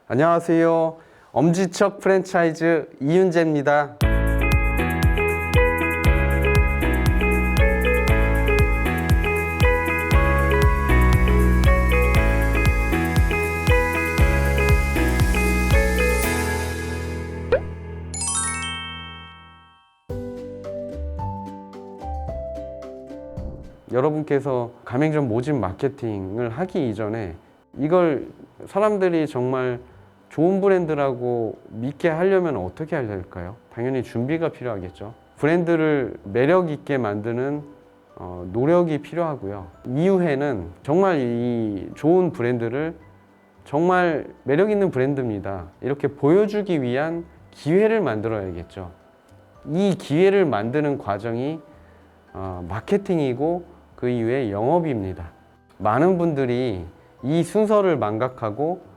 안녕하세요. 엄지척 프랜차이즈 이윤재입니다. 여러분께서 가맹점 모집 마케팅을 하기 이전에 이걸 사람들이 정말 좋은 브랜드라고 믿게 하려면 어떻게 해야 될까요? 당연히 준비가 필요하겠죠. 브랜드를 매력 있게 만드는 노력이 필요하고요. 이후에는 정말 이 좋은 브랜드를 정말 매력 있는 브랜드입니다, 이렇게 보여주기 위한 기회를 만들어야겠죠. 이 기회를 만드는 과정이 마케팅이고 그 이후에 영업입니다. 많은 분들이 이 순서를 망각하고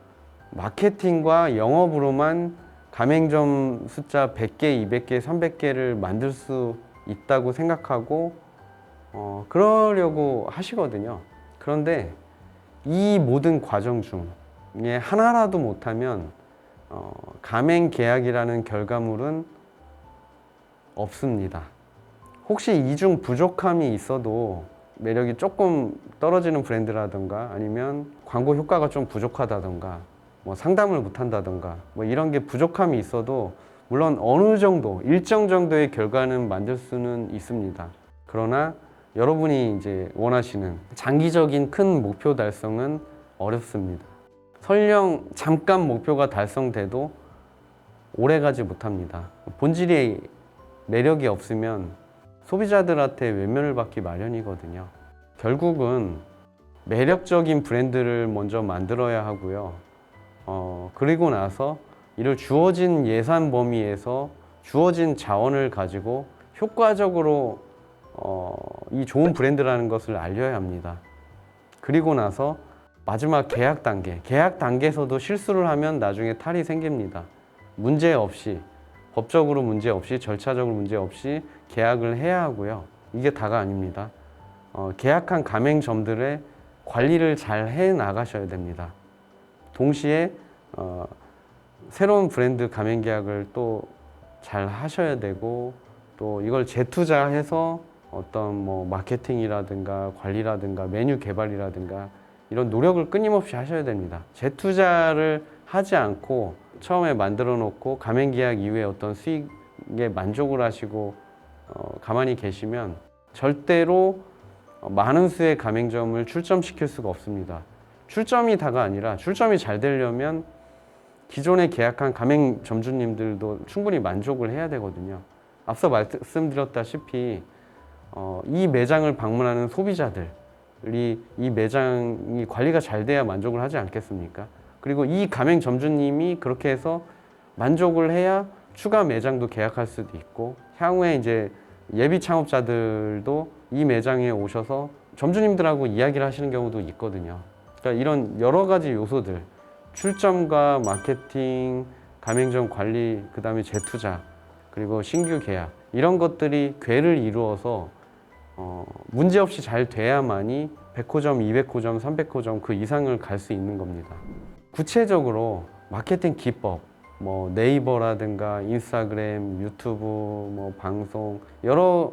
마케팅과 영업으로만 가맹점 숫자 100개, 200개, 300개를 만들 수 있다고 생각하고 그러려고 하시거든요. 그런데 이 모든 과정 중에 하나라도 못하면 가맹 계약이라는 결과물은 없습니다. 혹시 이 중 부족함이 있어도 매력이 조금 떨어지는 브랜드라든가 아니면 광고 효과가 좀 부족하다든가 뭐 상담을 못한다든가 뭐 이런 게 부족함이 있어도 물론 어느 정도 일정 정도의 결과는 만들 수는 있습니다. 그러나 여러분이 이제 원하시는 장기적인 큰 목표 달성은 어렵습니다. 설령 잠깐 목표가 달성돼도 오래 가지 못합니다. 본질이 매력이 없으면 소비자들한테 외면을 받기 마련이거든요. 결국은 매력적인 브랜드를 먼저 만들어야 하고요. 그리고 나서 이를 주어진 예산 범위에서 주어진 자원을 가지고 효과적으로 이 좋은 브랜드라는 것을 알려야 합니다. 그리고 나서 마지막 계약 단계에서도 실수를 하면 나중에 탈이 생깁니다. 문제 없이, 법적으로 문제 없이, 절차적으로 문제 없이 계약을 해야 하고요. 이게 다가 아닙니다. 계약한 가맹점들의 관리를 잘 해 나가셔야 됩니다. 동시에 새로운 브랜드 가맹 계약을 또 잘 하셔야 되고, 또 이걸 재투자해서 어떤 뭐 마케팅이라든가 관리라든가 메뉴 개발이라든가 이런 노력을 끊임없이 하셔야 됩니다. 재투자를 하지 않고 처음에 만들어 놓고 가맹 계약 이후에 어떤 수익에 만족을 하시고 가만히 계시면 절대로 많은 수의 가맹점을 출점시킬 수가 없습니다. 출점이 다가 아니라 출점이 잘 되려면 기존에 계약한 가맹점주님들도 충분히 만족을 해야 되거든요. 앞서 말씀드렸다시피 이 매장을 방문하는 소비자들이 이 매장이 관리가 잘 돼야 만족을 하지 않겠습니까? 그리고 이 가맹점주님이 그렇게 해서 만족을 해야 추가 매장도 계약할 수도 있고, 향후에 이제 예비 창업자들도 이 매장에 오셔서 점주님들하고 이야기를 하시는 경우도 있거든요. 그러니까 이런 여러 가지 요소들, 출점과 마케팅, 가맹점 관리, 그 다음에 재투자, 그리고 신규 계약, 이런 것들이 궤를 이루어서 문제없이 잘 돼야만이 100호점, 200호점, 300호점 그 이상을 갈 수 있는 겁니다. 구체적으로 마케팅 기법, 뭐 네이버라든가 인스타그램, 유튜브, 뭐 방송, 여러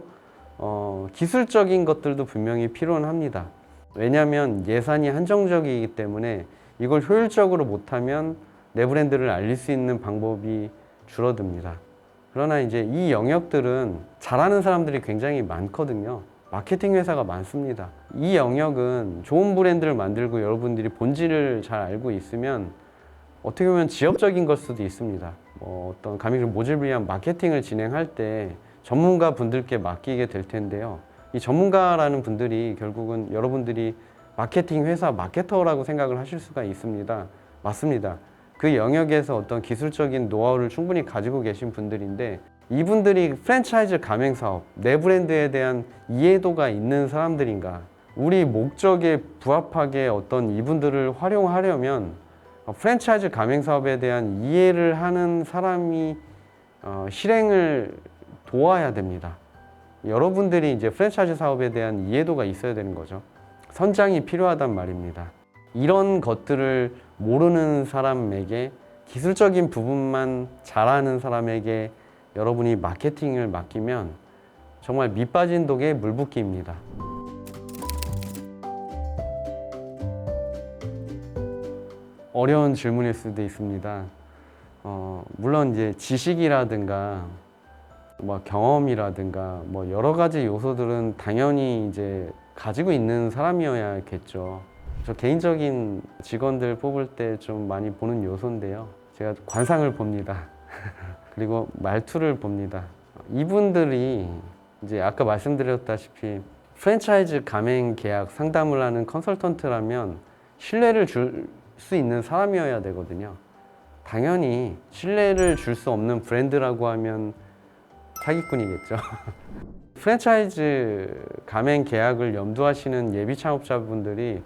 기술적인 것들도 분명히 필요는 합니다. 왜냐하면 예산이 한정적이기 때문에 이걸 효율적으로 못하면 내 브랜드를 알릴 수 있는 방법이 줄어듭니다. 그러나 이제 이 영역들은 잘하는 사람들이 굉장히 많거든요. 마케팅 회사가 많습니다. 이 영역은 좋은 브랜드를 만들고 여러분들이 본질을 잘 알고 있으면 어떻게 보면 지역적인 걸 수도 있습니다. 어떤 가맹점 모집을 위한 마케팅을 진행할 때 전문가 분들께 맡기게 될 텐데요. 이 전문가라는 분들이 결국은 여러분들이 마케팅 회사 마케터라고 생각을 하실 수가 있습니다. 맞습니다. 그 영역에서 어떤 기술적인 노하우를 충분히 가지고 계신 분들인데, 이분들이 프랜차이즈 가맹 사업, 내 브랜드에 대한 이해도가 있는 사람들인가? 우리 목적에 부합하게 어떤 이분들을 활용하려면 프랜차이즈 가맹 사업에 대한 이해를 하는 사람이 실행을 도와야 됩니다. 여러분들이 이제 프랜차이즈 사업에 대한 이해도가 있어야 되는 거죠. 선장이 필요하단 말입니다. 이런 것들을 모르는 사람에게 기술적인 부분만 잘하는 사람에게 여러분이 마케팅을 맡기면 정말 밑 빠진 독에 물 붓기입니다. 어려운 질문일 수도 있습니다. 물론 이제 지식이라든가 뭐 경험이라든가 뭐 여러 가지 요소들은 당연히 이제 가지고 있는 사람이어야겠죠. 저 개인적인 직원들 뽑을 때 좀 많이 보는 요소인데요. 제가 관상을 봅니다. 그리고 말투를 봅니다. 이분들이 이제 아까 말씀드렸다시피 프랜차이즈 가맹 계약 상담을 하는 컨설턴트라면 신뢰를 줄 수 있는 사람이어야 되거든요. 당연히 신뢰를 줄 수 없는 브랜드라고 하면 사기꾼이겠죠. 프랜차이즈 가맹 계약을 염두하시는 예비 창업자분들이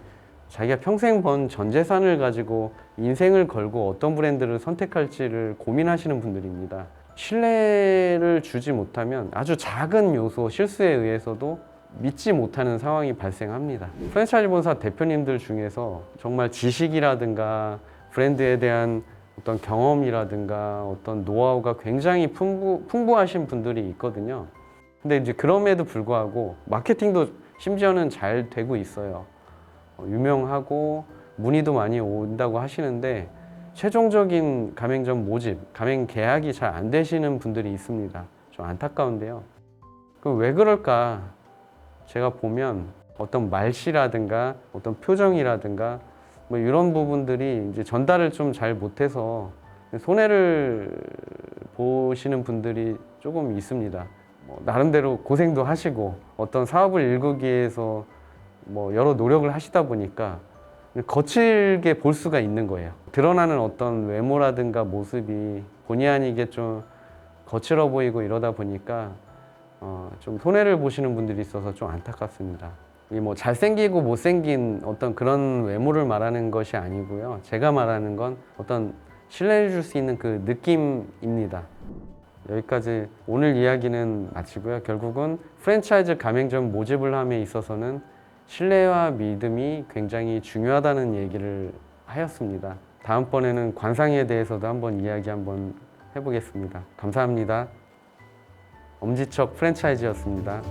자기가 평생 번 전 재산을 가지고 인생을 걸고 어떤 브랜드를 선택할지를 고민하시는 분들입니다. 신뢰를 주지 못하면 아주 작은 요소, 실수에 의해서도 믿지 못하는 상황이 발생합니다. 프랜차이즈 본사 대표님들 중에서 정말 지식이라든가 브랜드에 대한 어떤 경험이라든가 어떤 노하우가 굉장히 풍부하신 분들이 있거든요. 근데 이제 그럼에도 불구하고 마케팅도 심지어는 잘 되고 있어요. 유명하고 문의도 많이 온다고 하시는데 최종적인 가맹점 모집, 가맹 계약이 잘 안 되시는 분들이 있습니다. 좀 안타까운데요. 그럼 왜 그럴까? 제가 보면 어떤 말씨라든가 어떤 표정이라든가 뭐 이런 부분들이 이제 전달을 좀 잘 못해서 손해를 보시는 분들이 조금 있습니다. 나름대로 고생도 하시고 어떤 사업을 일구기 위해서 뭐 여러 노력을 하시다 보니까 거칠게 볼 수가 있는 거예요. 드러나는 어떤 외모라든가 모습이 본의 아니게 좀 거칠어 보이고 이러다 보니까 좀 손해를 보시는 분들이 있어서 좀 안타깝습니다. 이 뭐 잘생기고 못생긴 어떤 그런 외모를 말하는 것이 아니고요. 제가 말하는 건 어떤 신뢰를 줄 수 있는 그 느낌입니다. 여기까지 오늘 이야기는 마치고요. 결국은 프랜차이즈 가맹점 모집을 함에 있어서는 신뢰와 믿음이 굉장히 중요하다는 얘기를 하였습니다. 다음번에는 관상에 대해서도 한번 이야기 한번 해보겠습니다. 감사합니다. 엄지척 프랜차이즈였습니다.